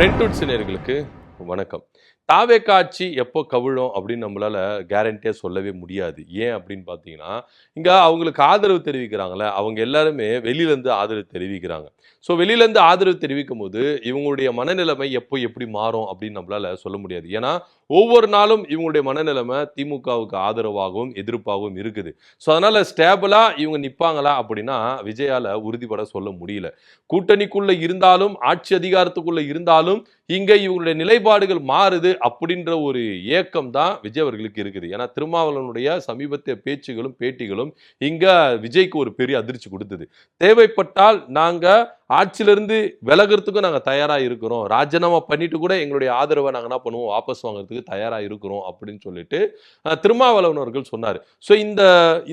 ரெண்டூட்ஸ் நேயர்களுக்கு வணக்கம். தாவேகா ஆட்சி எப்போ கவிழும் அப்படின்னு நம்மளால கேரண்டியா சொல்லவே முடியாது. ஏன் அப்படின்னு பார்த்தீங்கன்னா, இங்க அவங்களுக்கு ஆதரவு தெரிவிக்கிறாங்கல்ல, அவங்க எல்லாருமே வெளியிலேருந்து ஆதரவு தெரிவிக்கிறாங்க. ஸோ வெளியிலேருந்து ஆதரவு தெரிவிக்கும்போது, இவங்களுடைய மனநிலைமை எப்போ எப்படி மாறும் அப்படின்னு நம்மளால சொல்ல முடியாது. ஏன்னா, ஒவ்வொரு நாளும் இவங்களுடைய மனநிலைமை திமுகவுக்கு ஆதரவாகவும், எதிர்ப்பாகவும் இருக்குது. ஸோ அதனால ஸ்டேபிளா இவங்க நிப்பாங்களா அப்படின்னா, விஜயால உறுதிபட சொல்ல முடியல. கூட்டணிக்குள்ள இருந்தாலும், ஆட்சி அதிகாரத்துக்குள்ள இருந்தாலும், இங்க இவங்களுடைய நிலைப்பாடுகள் மாறுது அப்படின்ற ஒரு ஏக்கம் தான் விஜய் அவர்களுக்கு இருக்குது. ஏன்னா திருமாவளவனுடைய சமீபத்திய பேச்சுகளும் பேட்டிகளும் இங்க விஜய்க்கு ஒரு பெரிய அதிர்ச்சி கொடுத்தது. தேவைப்பட்டால் நாங்க ஆட்சியிலிருந்து விலகிறதுக்கும் நாங்க தயாரா இருக்கிறோம், ராஜினாமா பண்ணிட்டு கூட எங்களுடைய ஆதரவை நாங்க என்ன பண்ணுவோம், வாபஸ் வாங்குறதுக்கு தயாரா இருக்கிறோம் அப்படின்னு சொல்லிட்டு திருமாவளவன் அவர்கள் சொன்னாரு. ஸோ இந்த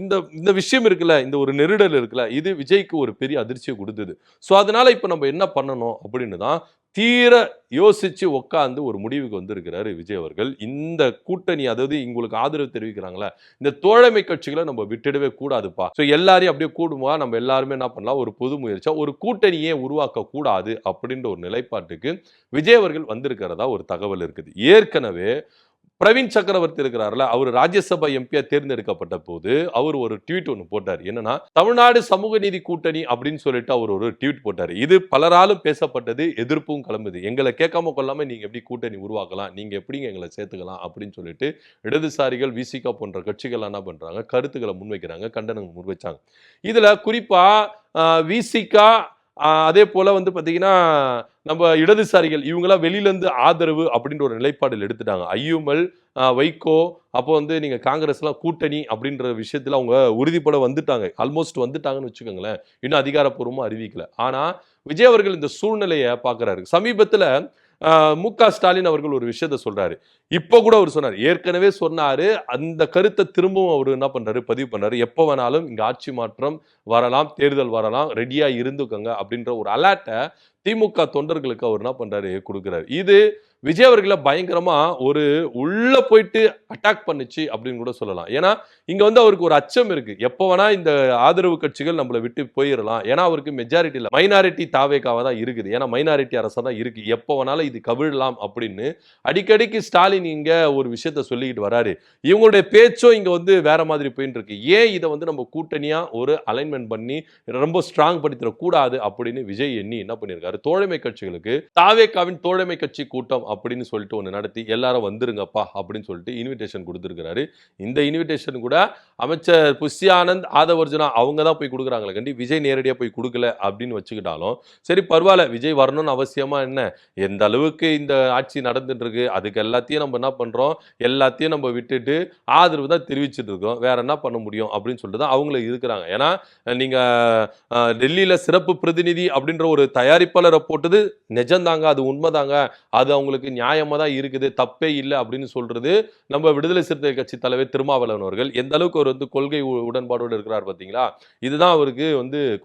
இந்த இந்த விஷயம் இருக்குல்ல, இந்த ஒரு நெருடல் இருக்குல்ல, இது விஜய்க்கு ஒரு பெரிய அதிர்ச்சியை கொடுத்தது. ஸோ அதனால இப்ப நம்ம என்ன பண்ணணும் அப்படின்னு தான் தீர யோசிச்சு உட்காந்து ஒரு முடிவுக்கு வந்திருக்கிறாரு விஜய் அவர்கள். இந்த கூட்டணி, அதாவது உங்களுக்கு ஆதரவு தெரிவிக்கிறாங்களா, இந்த தோழமை கட்சிகளை நம்ம விட்டுடவே கூடாதுப்பா. ஸோ எல்லாரையும் அப்படியே கூடுமா, நம்ம எல்லாருமே என்ன பண்ணலாம், ஒரு பொது முயற்சியா ஒரு கூட்டணியே உருவாக்க கூடாது அப்படின்ற ஒரு நிலைப்பாட்டுக்கு விஜய் அவர்கள் வந்திருக்கிறதா ஒரு தகவல் இருக்குது. ஏற்கனவே பிரவீன் சக்கரவர்த்தி இருக்கிறார்ல, அவர் ராஜ்யசபா எம்பியா தேர்ந்தெடுக்கப்பட்ட போது அவர் ஒரு ட்வீட் ஒன்று போட்டார். என்னன்னா, தமிழ்நாடு சமூக நீதி கூட்டணி அப்படின்னு சொல்லிட்டு அவர் ஒரு ட்வீட் போட்டார். இது பலராலும் பேசப்பட்டது, எதிர்ப்பும் கிளம்புது. எங்களை கேட்காம கொள்ளாம நீங்க எப்படி கூட்டணி உருவாக்கலாம், நீங்க எப்படிங்க எங்களை சேர்த்துக்கலாம் அப்படின்னு சொல்லிட்டு இடதுசாரிகள், விசிகா போன்ற கட்சிகள் என்ன பண்றாங்க, கருத்துக்களை முன்வைக்கிறாங்க, கண்டனங்கள் முன்வைச்சாங்க. இதுல குறிப்பா விசிகா, அதே போல பார்த்தீங்கன்னா நம்ம இடதுசாரிகள் இவங்கெல்லாம் வெளியிலேருந்து ஆதரவு அப்படின்ற ஒரு நிலைப்பாடில் எடுத்துட்டாங்க. ஐயுமல், வைகோ, அப்போ நீங்க காங்கிரஸ்லாம் கூட்டணி அப்படின்ற விஷயத்துல அவங்க உறுதிப்பட வந்துட்டாங்க. ஆல்மோஸ்ட் வந்துட்டாங்கன்னு வச்சுக்கோங்களேன். இன்னும் அதிகாரப்பூர்வமா அறிவிக்கல. ஆனா விஜய் அவர்கள் இந்த சூழ்நிலையை பார்க்குறாரு. சமீபத்துல மு.க. ஸ்டாலின் அவர்கள் ஒரு விஷயத்த சொல்றாரு. இப்போ கூட அவர் சொன்னார், ஏற்கனவே சொன்னாரு, அந்த கருத்தை திரும்பவும் அவர் என்ன பண்றாரு, பதிவு பண்றாரு. எப்போ வேணாலும் இங்க ஆட்சி மாற்றம் வரலாம், தேர்தல் வரலாம், ரெடியா இருந்துக்கோங்க அப்படின்ற ஒரு அலர்ட்டை திமுக தொண்டர்களுக்கு அவர் என்ன பண்றாரு, கொடுக்கிறாரு. இது விஜய் அவர்களை பயங்கரமா ஒரு உள்ள போயிட்டு அட்டாக் பண்ணுச்சு அப்படின்னு கூட சொல்லலாம். ஏன்னா இங்க அவருக்கு ஒரு அச்சம் இருக்கு, எப்போ வேணா இந்த ஆதரவு கட்சிகள் நம்மளை விட்டு போயிடலாம். ஏன்னா அவருக்கு மெஜாரிட்டி இல்லை, மைனாரிட்டி தாவேக்காவா தான் இருக்குது. ஏன்னா மைனாரிட்டி அரசா தான் இருக்கு, எப்போ வேணாலும் இது கவிழலாம் அப்படின்னு அடிக்கடிக்கு ஸ்டாலின் இங்க ஒரு விஷயத்த சொல்லிக்கிட்டு வராரு. இவங்களுடைய பேச்சும் இங்க வேற மாதிரி போயிட்டு இருக்கு. ஏன் இதை நம்ம கூட்டணியா ஒரு அலைன்மெண்ட் பண்ணி ரொம்ப ஸ்ட்ராங் படுத்திட கூடாது அப்படின்னு விஜய் எண்ணி என்ன பண்ணிருக்காரு, தோழமை கட்சிகளுக்கு தாவேக்காவின் தோழமை கட்சி கூட்டம் அப்படின்னு சொல்லிட்டு ஒன்று நடத்தி எல்லாரும் வந்துருங்கப்பா அப்படின்னு சொல்லிட்டு இன்விடேஷன் கொடுத்துருக்கிறாரு. இந்த இன்விடேஷன் கூட அமைச்சர் புஷி ஆனந்த், ஆதவர்ஜுனா அவங்க தான் போய் கொடுக்குறாங்களே கண்டி, விஜய் நேரடியாக போய் கொடுக்கல அப்படின்னு வச்சுக்கிட்டாலும் சரி பரவாயில்ல, விஜய் வரணும்னு அவசியமா என்ன, எந்த அளவுக்கு இந்த ஆட்சி நடந்துட்டு இருக்கு, அதுக்கு எல்லாத்தையும் நம்ம என்ன பண்றோம், எல்லாத்தையும் நம்ம விட்டுட்டு ஆதரவு தான் தெரிவிச்சுட்டு இருக்கோம், வேற என்ன பண்ண முடியும் அப்படின்னு சொல்லிட்டு தான் அவங்கள இருக்கிறாங்க. ஏன்னா நீங்க டெல்லியில சிறப்பு பிரதிநிதி அப்படின்ற ஒரு தயாரிப்பாளரை போட்டது நிஜம்தாங்க, அது உண்மைதாங்க, அது அவங்களுக்கு நியாயமா தான் இருக்குது, தப்பே இல்லை அப்படின்னு சொல்றது நம்ம விடுதலை சிறுத்தை கட்சி தலைவர் திருமாவளவன் அவர்கள். எந்த அளவுக்கு அவர் கொள்கை உடன்பாடோடு இருக்கிறார் பார்த்தீங்களா, இதுதான் அவருக்கு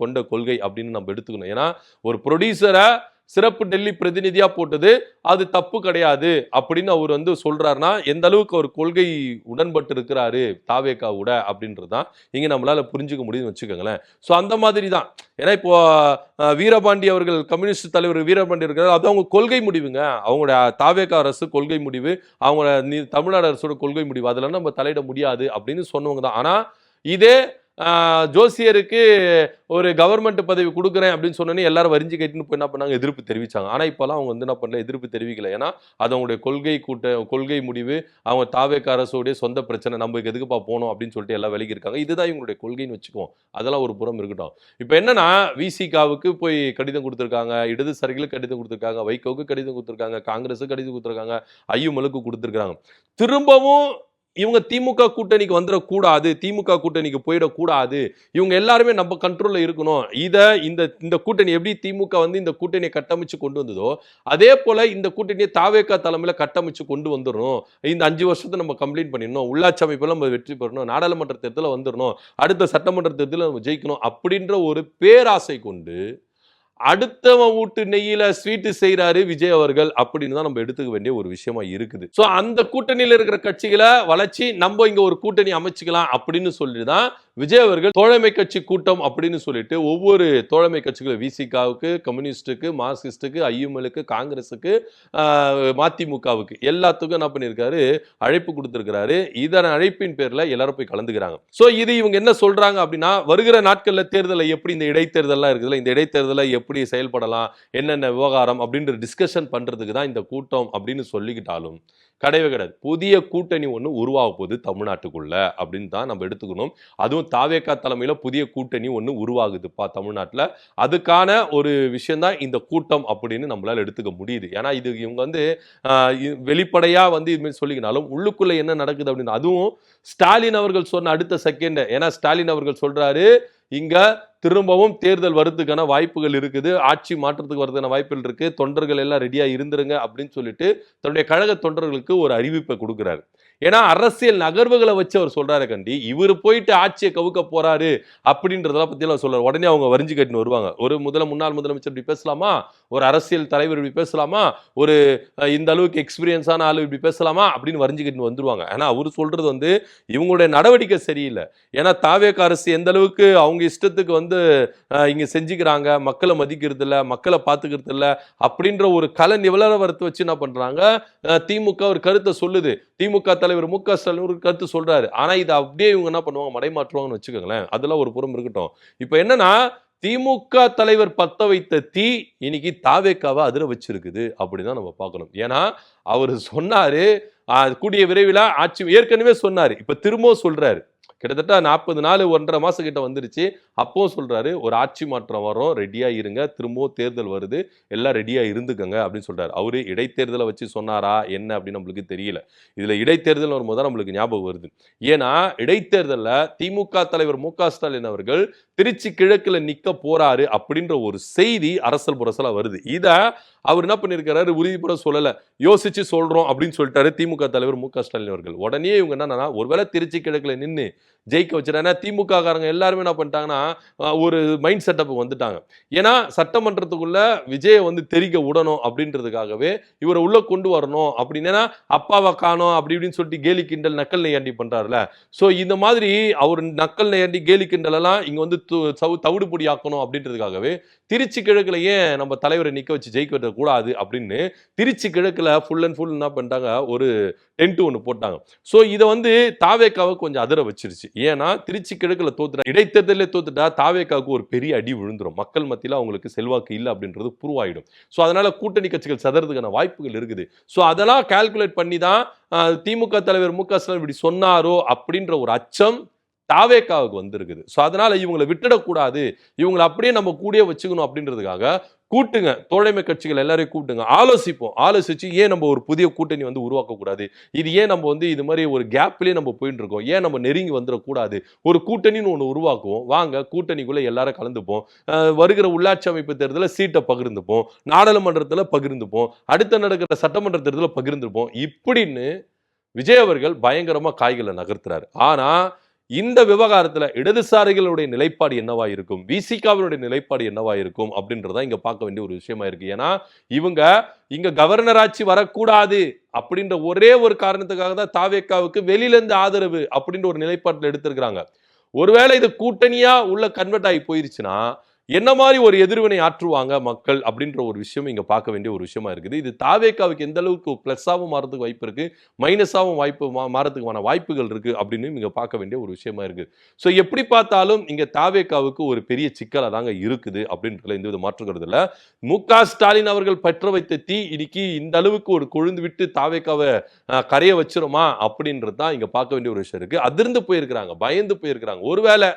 கொண்ட கொள்கை அப்படின்னு நம்ம எடுத்துக்கணும். ஏன்னா ஒரு ப்ரொடியூசரை சிறப்பு டெல்லி பிரதிநிதியா போட்டது அது தப்பு கிடையாது அப்படின்னு அவர் சொல்றாருன்னா எந்த அளவுக்கு அவர் கொள்கை உடன்பட்டு இருக்கிறாரு தாவேக்காவோட அப்படின்றதுதான் இங்க நம்மளால புரிஞ்சுக்க முடியும்னு வச்சுக்கோங்களேன். ஸோ அந்த மாதிரி தான். ஏன்னா இப்போ வீரபாண்டி அவர்கள், கம்யூனிஸ்ட் தலைவர் வீரபாண்டி இருக்கிறார், அது அவங்க கொள்கை முடிவுங்க, அவங்களோட தாவேக்கா அரசு கொள்கை முடிவு, அவங்க தமிழ்நாடு அரசோட கொள்கை முடிவு, அதுல நம்ம தலையிட முடியாது அப்படின்னு சொன்னவங்க தான். ஆனா இதே ஜோசியருக்கு ஒரு கவர்மெண்ட் பதவி கொடுக்குறேன் அப்படின்னு சொன்னோன்னே எல்லாரும் வரிஞ்சு கட்டின்னு போய் என்ன பண்ணாங்க, எதிர்ப்பு தெரிவிச்சாங்க. ஆனா இப்பெல்லாம் அவங்க என்ன பண்ணல, எதிர்ப்பு தெரிவிக்கல. ஏன்னா அது அவங்களுடைய கொள்கை முடிவு, அவங்க தாவேக்கா அரசுடைய சொந்த பிரச்சனை, நம்ம எதுக்குப்பா போகணும் அப்படின்னு சொல்லிட்டு எல்லாம் விலகி இருக்காங்க. இதுதான் இவங்களுடைய கொள்கைன்னு வச்சுக்குவோம். அதெல்லாம் ஒரு புறம் இருக்கட்டும். இப்போ என்னன்னா விசிகாவுக்கு போய் கடிதம் கொடுத்துருக்காங்க, இடதுசாரிகளுக்கு கடிதம் கொடுத்துருக்காங்க, வைகோவுக்கு கடிதம் கொடுத்துருக்காங்க, காங்கிரஸுக்கு கடிதம் கொடுத்துருக்காங்க, ஐயுமலுக்கு கொடுத்துருக்காங்க. திரும்பவும் இவங்க திமுக கூட்டணிக்கு வந்துடக்கூடாது, திமுக கூட்டணிக்கு போயிடக்கூடாது, இவங்க எல்லாருமே நம்ம கண்ட்ரோல்ல இருக்கணும். இந்த கூட்டணி எப்படி திமுக இந்த கூட்டணியை கட்டமைச்சு கொண்டு வந்ததோ அதே போல இந்த கூட்டணியை தாவேக்கா தலைமையில கட்டமைச்சு கொண்டு வந்துடணும். இந்த 5 வருஷத்தை நம்ம கம்ப்ளீட் பண்ணிடணும், உள்ளாட்சி அமைப்புல நம்ம வெற்றி பெறணும், நாடாளுமன்ற தேர்தலில் வந்துடணும், அடுத்த சட்டமன்ற தேர்தலில் நம்ம ஜெயிக்கணும் அப்படின்ற ஒரு பேராசை கொண்டு அடுத்தவன் வீட்டு நெய்யில ஸ்வீட்டு செய்யறாரு விஜய் அவர்கள் அப்படின்னு தான் நம்ம எடுத்துக்க வேண்டிய ஒரு விஷயமா இருக்குது. சோ அந்த கூட்டணியில இருக்கிற கட்சிகளை வளைச்சி நம்ம இங்க ஒரு கூட்டணி அமைச்சுக்கலாம் அப்படின்னு சொல்லிதான் விஜய் அவர்கள் தோழமை கட்சி கூட்டம் அப்படின்னு சொல்லிட்டு ஒவ்வொரு தோழமை கட்சிகள் விசிகாவுக்கு, கம்யூனிஸ்டுக்கு, மார்க்சிஸ்டுக்கு, ஐயுஎம்எலுக்கு, காங்கிரஸுக்கு, மதிமுகவுக்கு எல்லாத்துக்கும் என்ன பண்ணிருக்காரு, அழைப்பு கொடுத்திருக்கிறாரு. இதன் அழைப்பின் பேர்ல எல்லாரும் போய் கலந்துக்கிறாங்க. சோ இது இவங்க என்ன சொல்றாங்க அப்படின்னா, வருகிற நாட்கள்ல தேர்தலை எப்படி இந்த இடைத்தேர்தல்லாம் இருக்குதுல்ல, இந்த இடைத்தேர்தலை எப்படி செயல்படலாம், என்னென்ன விவகாரம் அப்படின்ற டிஸ்கஷன் பண்றதுக்கு தான் இந்த கூட்டம் அப்படின்னு சொல்லிக்கிட்டாலும் கிடையவே கிடையாது. புதிய கூட்டணி ஒன்று உருவாக போகுது தமிழ்நாட்டுக்குள்ள அப்படின்னு தான் நம்ம எடுத்துக்கணும். அதுவும் தாவேகா தலைமையில புதிய கூட்டணி ஒன்று உருவாகுதுப்பா தமிழ்நாட்டில். அதுக்கான ஒரு விஷயம் தான் இந்த கூட்டம் அப்படின்னு நம்மளால எடுத்துக்க முடியுது. ஏன்னா இது இவங்க வந்து வெளிப்படையா வந்து இதுமாதிரி சொல்லிக்கினாலும் உள்ளுக்குள்ள என்ன நடக்குது அப்படின்னு, அதுவும் ஸ்டாலின் அவர்கள் சொன்ன அடுத்த செகண்ட், ஏன்னா ஸ்டாலின் அவர்கள் சொல்றாரு இங்க திரும்பவும் தேர்தல் வரதுக்கான வாய்ப்புகள் இருக்குது, ஆட்சி மாற்றத்துக்கு வரதுக்கான வாய்ப்புகள் இருக்கு, தொண்டர்கள் எல்லாம் ரெடியா இருந்துருங்க அப்படின்னு சொல்லிட்டு தன்னுடைய கழக தொண்டர்களுக்கு ஒரு அறிவிப்பை கொடுக்கிறாரு. ஏன்னா அரசியல் நகர்வுகளை வச்சு அவர் சொல்றாரு கண்டி, இவர் போயிட்டு ஆட்சியை கவுக்க போறாரு அப்படின்றதெல்லாம் பத்தி எல்லாம் சொல்றாரு. உடனே அவங்க வரிஞ்சு கட்டின்னு வருவாங்க. ஒரு முன்னாள் முதலமைச்சர் இப்படி பேசலாமா, ஒரு அரசியல் தலைவர் இப்படி பேசலாமா, ஒரு இந்த அளவுக்கு எக்ஸ்பீரியன்ஸான ஆளு இப்படி பேசலாமா அப்படின்னு வரிஞ்சு கட்டின்னு வந்துருவாங்க. ஏன்னா அவர் சொல்றது வந்து இவங்களுடைய நடவடிக்கை சரியில்லை. ஏன்னா தாவேக அரசு எந்த அளவுக்கு அவங்க இஷ்டத்துக்கு வந்து இங்க செஞ்சுக்கிறாங்க, மக்களை மதிக்கிறது இல்ல, மக்களை பாத்துக்கிறது இல்ல அப்படின்ற ஒரு கல நிலவரத்தை வச்சு என்ன பண்றாங்க, திமுக ஒரு கருத்தை சொல்லுது, திமுக தலைவர் மு.க. ஸ்டாலின் ஒரு கருத்து சொல்றாரு. ஆனா இது அப்படியே இவங்க என்ன பண்ணுவாங்க, மடைமாற்றுவாங்கன்னு வச்சுக்கோங்களேன். அதெல்லாம் ஒரு புறம் இருக்கட்டும். இப்ப என்னன்னா, திமுக தலைவர் பத்த வைத்த தீ இன்னைக்கு தாவேக்காவை அதிர வச்சிருக்குது அப்படிதான் நம்ம பார்க்கணும். ஏன்னா அவர் சொன்னாரு கூடிய விரைவில் ஆட்சி, ஏற்கனவே சொன்னாரு, இப்ப திரும்பவும் சொல்றாரு. கிட்டத்தட்ட 40 நாள் 1.5 மாசம் கிட்ட வந்துருச்சு. அப்போ சொல்றாரு ஒரு ஆட்சி மாற்றம் வரும், ரெடியா இருங்க, திரும்பவும் தேர்தல் வருது, எல்லாம் ரெடியா இருந்துக்கங்க அப்படின்னு சொல்றாரு. அவரு இடைத்தேர்தலை வச்சு சொன்னாரா என்ன அப்படின்னு நம்மளுக்கு தெரியல. இதுல இடைத்தேர்தல் வரும்போது நம்மளுக்கு ஞாபகம் வருது. ஏன்னா இடைத்தேர்தல்ல திமுக தலைவர் மு.க. ஸ்டாலின் அவர்கள் திருச்சி கிழக்குல நிக்க போறாரு அப்படின்ற ஒரு செய்தி அரசல் புரசலா வருது. இத அவர் என்ன பண்ணிருக்காரு, உறுதிப்பட சொல்லல, யோசிச்சு சொல்றோம் அப்படின்னு சொல்லிட்டாரு திமுக தலைவர் மு.க. ஸ்டாலின் அவர்கள். உடனே இவங்க என்னன்னா, ஒருவேளை திருச்சி கிழக்குல நின்று ஜெயிக்க வச்சிருக்காங்க. ஏன்னா திமுக காரங்க எல்லாருமே என்ன பண்ணிட்டாங்கன்னா ஒரு மைண்ட் செட்டப் வந்துட்டாங்க. ஏன்னா சட்டமன்றத்துக்குள்ள விஜயை வந்து தெரிக்க விடணும் அப்படின்றதுக்காகவே இவரை உள்ள கொண்டு வரணும் அப்படின்னு, அப்பாவை காணோம் அப்படி இப்படின்னு சொல்லிட்டு கேலி கிண்டல் நக்கல் நையாண்டி பண்றாருல. சோ இந்த மாதிரி அவர் நக்கல் நையாண்டி கேலி கிண்டல் எல்லாம் இங்க வந்து தவிடுபொடி ஆக்கணும் அப்படின்றதுக்காகவே திருச்சி கிழக்குல ஏன் நம்ம தலைவரை நிக்க வச்சு ஜெயிக்க வைக்க கூடாது அப்படின்னு திருச்சி கிழக்குல ஃபுல் அண்ட் ஃபுல் என்ன பண்ணிட்டாங்க, ஒரு டென்ட் ஒன்று போட்டாங்க. ஸோ இதை வந்து தாவேக்காவை கொஞ்சம் அதிர வச்சிருச்சு. ஏன்னா திருச்சி கிழக்குல தோத்துட்டா, இடைத்தேர்தலே தோத்துட்டா தாவேக்காவுக்கு ஒரு பெரிய அடி விழுந்துரும், மக்கள் மத்தியில் அவங்களுக்கு செல்வாக்கு இல்லை அப்படின்றது புரிவாயிடும். ஸோ அதனால கூட்டணி கட்சிகள் சதறதுக்கான வாய்ப்புகள் இருக்குது. ஸோ அதெல்லாம் கால்குலேட் பண்ணி தான் திமுக தலைவர் மு.க. ஸ்டாலின் இப்படி சொன்னாரோ அப்படின்ற ஒரு அச்சம் தாவேக்காவுக்கு வந்திருக்குது. ஸோ அதனால இவங்களை விட்டுடக்கூடாது, இவங்களை அப்படியே நம்ம கூடயே வச்சுக்கணும் அப்படின்றதுக்காக கூட்டுங்க, தோழமை கட்சிகள் எல்லாரையும் கூட்டுங்க, ஆலோசிப்போம், ஆலோசிச்சு ஏன் நம்ம ஒரு புதிய கூட்டணி வந்து உருவாக்கக்கூடாது, இது ஏன் நம்ம வந்து இது மாதிரி ஒரு கேப்லேயே நம்ம போயிட்டு இருக்கோம், ஏன் நம்ம நெருங்கி வந்துடக்கூடாது, ஒரு கூட்டணின்னு ஒன்று உருவாக்குவோம், வாங்க கூட்டணிக்குள்ள எல்லாரும் கலந்துப்போம், வருகிற உள்ளாட்சி அமைப்பு தேர்தலில் சீட்டை பகிர்ந்துப்போம், நாடாளுமன்றத்தில் பகிர்ந்துப்போம், அடுத்த நடக்கிற சட்டமன்ற தேர்தலில் பகிர்ந்துப்போம், இப்படின்னு விஜய் அவர்கள் பயங்கரமா காய்களை நகர்த்துறாரு. ஆனா இந்த விவகாரத்துல இடதுசாரிகளுடைய நிலைப்பாடு என்னவா இருக்கும், விசிகாவினுடைய நிலைப்பாடு என்னவா இருக்கும் அப்படின்றத இங்க பார்க்க வேண்டிய ஒரு விஷயமா இருக்கு. ஏன்னா இவங்க இங்க கவர்னர் ஆட்சி வரக்கூடாது அப்படின்ற ஒரே ஒரு காரணத்துக்காக தான் தாவேக்காவுக்கு வெளியில இருந்து ஆதரவு அப்படின்ற ஒரு நிலைப்பாட்டில் எடுத்திருக்கிறாங்க. ஒருவேளை இது கூட்டணியா உள்ள கன்வெர்ட் ஆகி போயிருச்சுன்னா என்ன மாதிரி ஒரு எதிர்வினை ஆற்றுவாங்க மக்கள் அப்படின்ற ஒரு விஷயம் இங்க பார்க்க வேண்டிய ஒரு விஷயமா இருக்குது. இது தாவேக்காவுக்கு எந்த அளவுக்கு பிளஸ்ஸாவும் மாறதுக்கு வாய்ப்பு இருக்கு, மைனஸாவும் மாறதுக்கான வாய்ப்புகள் இருக்கு அப்படின்னு இங்க பார்க்க வேண்டிய ஒரு விஷயமா இருக்கு. ஸோ எப்படி பார்த்தாலும் இங்க தாவேக்காவுக்கு ஒரு பெரிய சிக்கலா தாங்க இருக்குது அப்படின்றதுல எந்த வித மாற்றுக்கிறது இல்லை. மு.க. ஸ்டாலின் அவர்கள் பற்ற வைத்த தீ இன்னைக்கு இந்த அளவுக்கு ஒரு கொழுந்து விட்டு தாவேக்காவை கரைய வச்சிருமா அப்படின்றது தான் இங்க பார்க்க வேண்டிய ஒரு விஷயம் இருக்கு. அதிர்ந்து போயிருக்கிறாங்க, பயந்து போயிருக்கிறாங்க. ஒருவேளை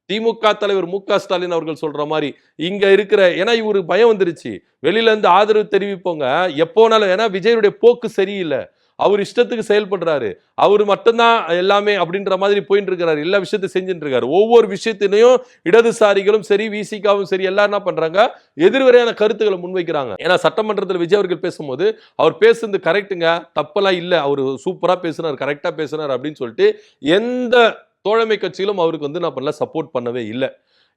திமுக தலைவர் மு.க. ஸ்டாலின் அவர்கள் சொல்ற மாதிரி இங்க இருக்கிற, ஏன்னா இவரு பயம் வந்துருச்சு, வெளியில இருந்து ஆதரவு தெரிவிப்போங்க எப்போனாலும், ஏன்னா விஜயுடைய போக்கு சரியில்லை, அவர் இஷ்டத்துக்கு செயல்படுறாரு, அவரு மட்டும்தான் எல்லாமே அப்படின்ற மாதிரி போயிட்டு இருக்கிறாரு, எல்லா விஷயத்தையும் செஞ்சுட்டு இருக்காரு. ஒவ்வொரு விஷயத்திலையும் இடதுசாரிகளும் சரி விசிகாவும் சரி எல்லாரும் என்ன பண்றாங்க, எதிர்வரையான கருத்துக்களை முன்வைக்கிறாங்க. ஏன்னா சட்டமன்றத்தில் விஜய் அவர்கள் பேசும்போது அவர் பேசுறது கரெக்டுங்க, தப்பெல்லாம் இல்லை, அவர் சூப்பரா பேசுனார், கரெக்டா பேசுனார் அப்படின்னு சொல்லிட்டு எந்த தோழமை கட்சியிலும் அவருக்கு வந்து நான் பண்ணல சப்போர்ட் பண்ணவே இல்லை.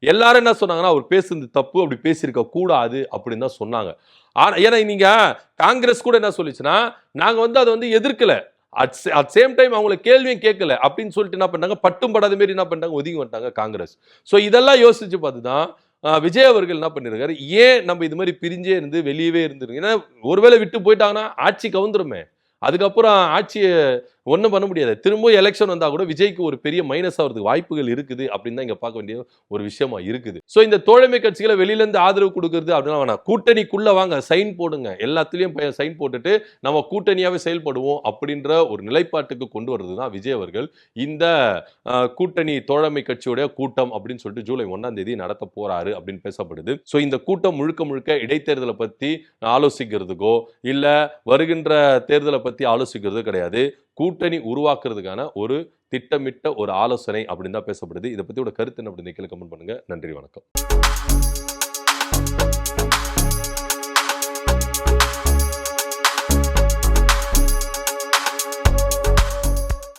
எல்லாரும் என்ன சொன்னாங்கன்னா அவர் பேசுனது தப்பு, அப்படி பேசியிருக்க கூடாது அப்படின்னு தான் சொன்னாங்க. ஆனா ஏன்னா நீங்க காங்கிரஸ் கூட என்ன சொல்லிச்சுன்னா நாங்க வந்து அதை வந்து எதிர்க்கல, அட் சேம் டைம் அவங்கள கேள்வியும் கேட்கல அப்படின்னு சொல்லிட்டு என்ன பண்ணாங்க, பட்டும் படாத மாரி என்ன பண்ணிட்டாங்க, ஒதுங்கி வந்துட்டாங்க காங்கிரஸ். ஸோ இதெல்லாம் யோசிச்சு பார்த்து தான் விஜய் அவர்கள் என்ன பண்ணிருக்காரு, ஏன் நம்ம இது மாதிரி பிரிஞ்சே இருந்து வெளியவே இருந்துருங்க, ஏன்னா ஒருவேளை விட்டு போயிட்டாங்கன்னா ஆட்சி கவுந்துருமே, அதுக்கப்புறம் ஆட்சியை ஒன்றும் பண்ண முடியாது. திரும்ப எலெக்ஷன் வந்தா கூட விஜய்க்கு ஒரு பெரிய மைனஸ் ஆகிறதுக்கு வாய்ப்புகள் இருக்குது அப்படின்னு தான் இங்க பார்க்க வேண்டிய ஒரு விஷயமா இருக்குது. ஸோ இந்த தோழமை கட்சிகளை வெளியில இருந்து ஆதரவு கொடுக்கறது அப்படின்னா வேணாம், கூட்டணிக்குள்ள வாங்க, சைன் போடுங்க, எல்லாத்துலயும் சைன் போட்டுட்டு நம்ம கூட்டணியாவே செயல்படுவோம் அப்படின்ற ஒரு நிலைப்பாட்டுக்கு கொண்டு வர்றது தான் விஜய் அவர்கள் இந்த கூட்டணி தோழமை கட்சியோட கூட்டம் அப்படின்னு சொல்லிட்டு ஜூலை 1ஆம் தேதி நடத்த போறாரு அப்படின்னு பேசப்படுது. ஸோ இந்த கூட்டம் முழுக்க முழுக்க இடைத்தேர்தலை பத்தி ஆலோசிக்கிறதுக்கோ இல்ல வருகின்ற தேர்தலை பத்தி ஆலோசிக்கிறதோ கிடையாது. கூட்டணி உருவாக்குறதுக்கான ஒரு திட்டமிட்ட ஒரு ஆலோசனை அப்படின்னு தான் பேசப்படுது. இதை பத்தி கருத்து என்ன அப்படின்னு கீழே கமெண்ட் பண்ணுங்க. நன்றி, வணக்கம்.